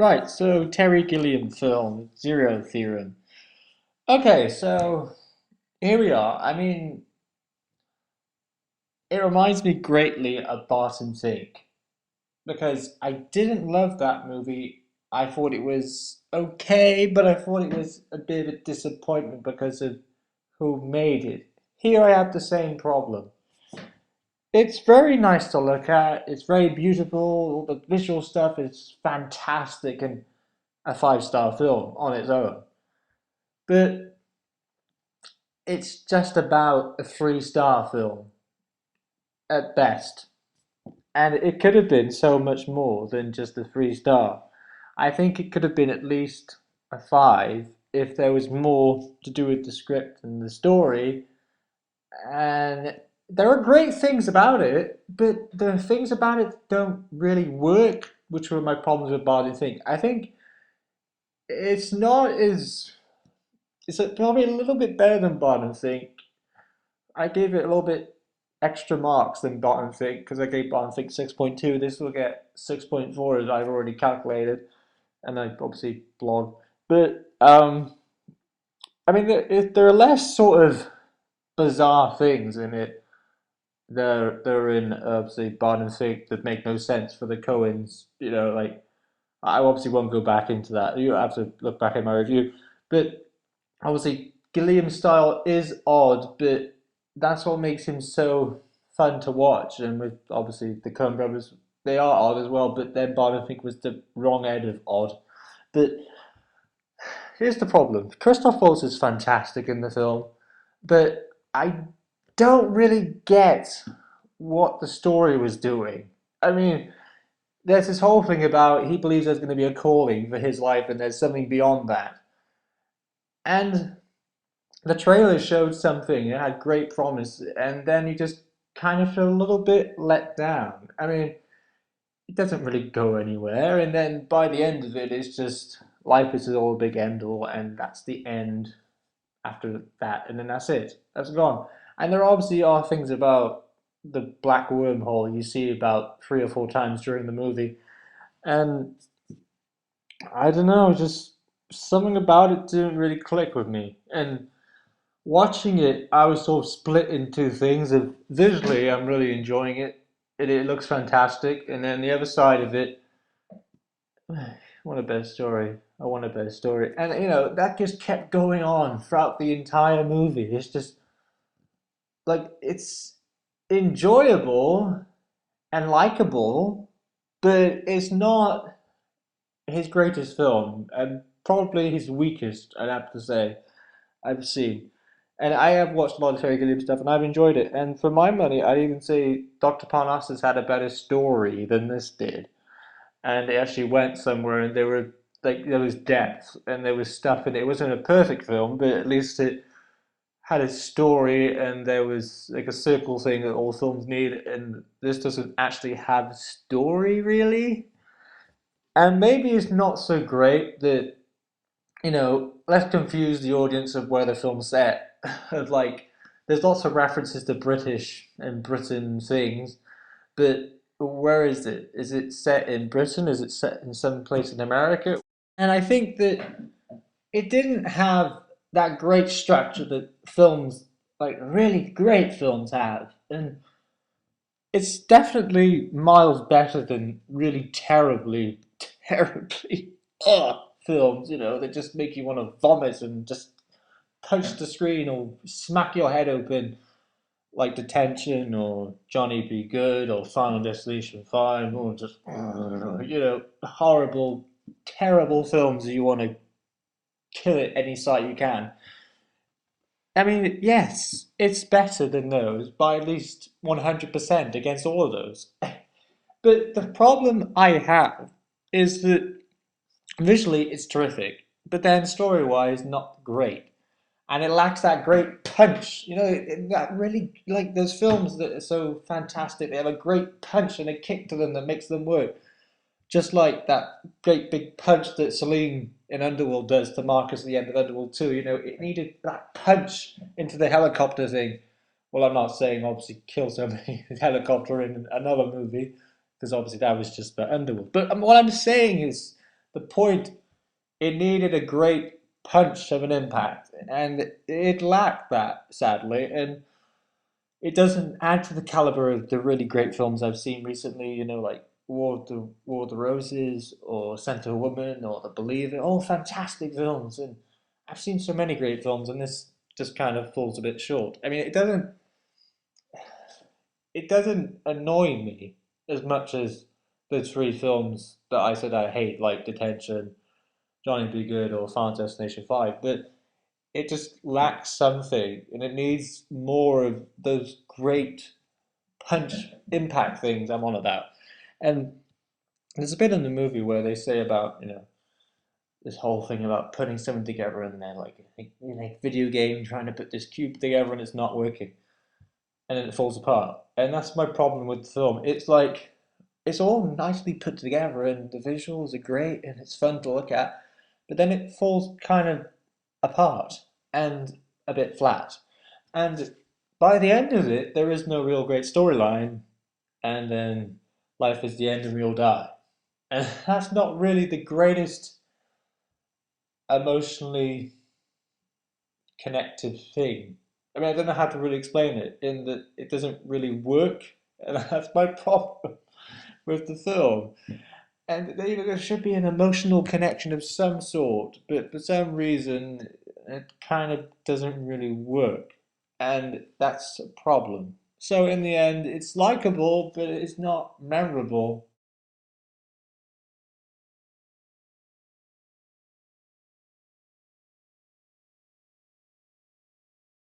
Right, so Terry Gilliam film, Zero Theorem. Okay, so here we are. I mean, it reminds me greatly of Barton Fink because I didn't love that movie. I thought it was okay, but I thought it was a bit of a disappointment because of who made it. Here I have the same problem. It's very nice to look at. It's very beautiful. All the visual stuff is fantastic and a five-star film on its own. But it's just about a three-star film at best. And it could have been so much more than just a three-star. I think it could have been at least a five if there was more to do with the script and the story. And there are great things about it, but the things about it don't really work, which were my problems with Barton Fink. I think it's not as it's probably a little bit better than Barton Fink. I gave it a little bit extra marks than Bottom Fink because I gave Bottom Fink 6.2. This will get 6.4 as I've already calculated, and I obviously blog. But I mean, there are less sort of bizarre things in it. They're in obviously Bottom Fink that make no sense for the Coens. You know, like I obviously won't go back into that. You have to look back at my review, but obviously Gilliam's style is odd, but that's what makes him so fun to watch. And with obviously the Coen brothers, they are odd as well, but then Bond I think was the wrong end of odd. But here's the problem: Christoph Waltz is fantastic in the film, but I don't really get what the story was doing. I mean, there's this whole thing about he believes there's going to be a calling for his life, and there's something beyond that. And the trailer showed something, it had great promise, and then you just kind of feel a little bit let down. I mean, it doesn't really go anywhere, and then by the end of it, it's just life is all a big end all, and that's the end after that, and then that's it. That's gone. And there obviously are things about the black wormhole you see about three or four times during the movie, and I don't know, just something about it didn't really click with me. And watching it, I was sort of split in two things. Of visually, I'm really enjoying it. It looks fantastic, and then the other side of it, I want a better story. I want a better story, and that just kept going on throughout the entire movie. It's just like it's enjoyable and likable, but it's not his greatest film, and probably his weakest. I'd have to say. I've seen. And I have watched a lot of Terry Gilliam stuff and I've enjoyed it. And for my money, I'd even say Dr. Parnassus had a better story than this did. And it actually went somewhere and there was depth and there was stuff in it. It wasn't a perfect film, but at least it had a story and there was like a circle thing that all films need. And this doesn't actually have a story really. And maybe it's not so great that let's confuse the audience of where the film's set. Of like, there's lots of references to British and Britain things, but where is it? Is it set in Britain? Is it set in some place in America? And I think that it didn't have that great structure that films, like really great films, have. And it's definitely miles better than really terribly, terribly films, that just make you want to vomit and just punch the screen or smack your head open, like Detention or Johnny Be Good or Final Destination 5, or just, horrible, terrible films that you want to kill at any sight you can. I mean, yes, it's better than those by at least 100% against all of those. But the problem I have is that visually it's terrific, but then story wise, not great. And it lacks that great punch. That really, like those films that are so fantastic, they have a great punch and a kick to them that makes them work. Just like that great big punch that Celine in Underworld does to Marcus at the end of Underworld 2. It needed that punch into the helicopter thing. Well, I'm not saying obviously kill somebody in a helicopter in another movie, because obviously that was just the Underworld. But what I'm saying is the point, it needed a great punch of an impact, and it lacked that, sadly. And it doesn't add to the caliber of the really great films I've seen recently. Like War of the Roses or Scent of a Woman or The Believer. All fantastic films, and I've seen so many great films, and this just kind of falls a bit short. I mean, it doesn't annoy me as much as the three films that I said I hate, like Detention, Johnny Be Good, or Final Destination 5. But it just lacks something, and it needs more of those great punch impact things I'm on about. And there's a bit in the movie where they say about, this whole thing about putting something together, and then like video game trying to put this cube together and it's not working, and then it falls apart. And that's my problem with the film. It's like it's all nicely put together and the visuals are great and it's fun to look at, but then it falls kind of apart and a bit flat. And by the end of it, there is no real great storyline, and then life is the end and we all die. And that's not really the greatest emotionally connective thing. I mean, I don't know how to really explain it, in that it doesn't really work, and that's my problem with the film. And there should be an emotional connection of some sort, but for some reason, it kind of doesn't really work, and that's a problem. So in the end, it's likable, but it's not memorable.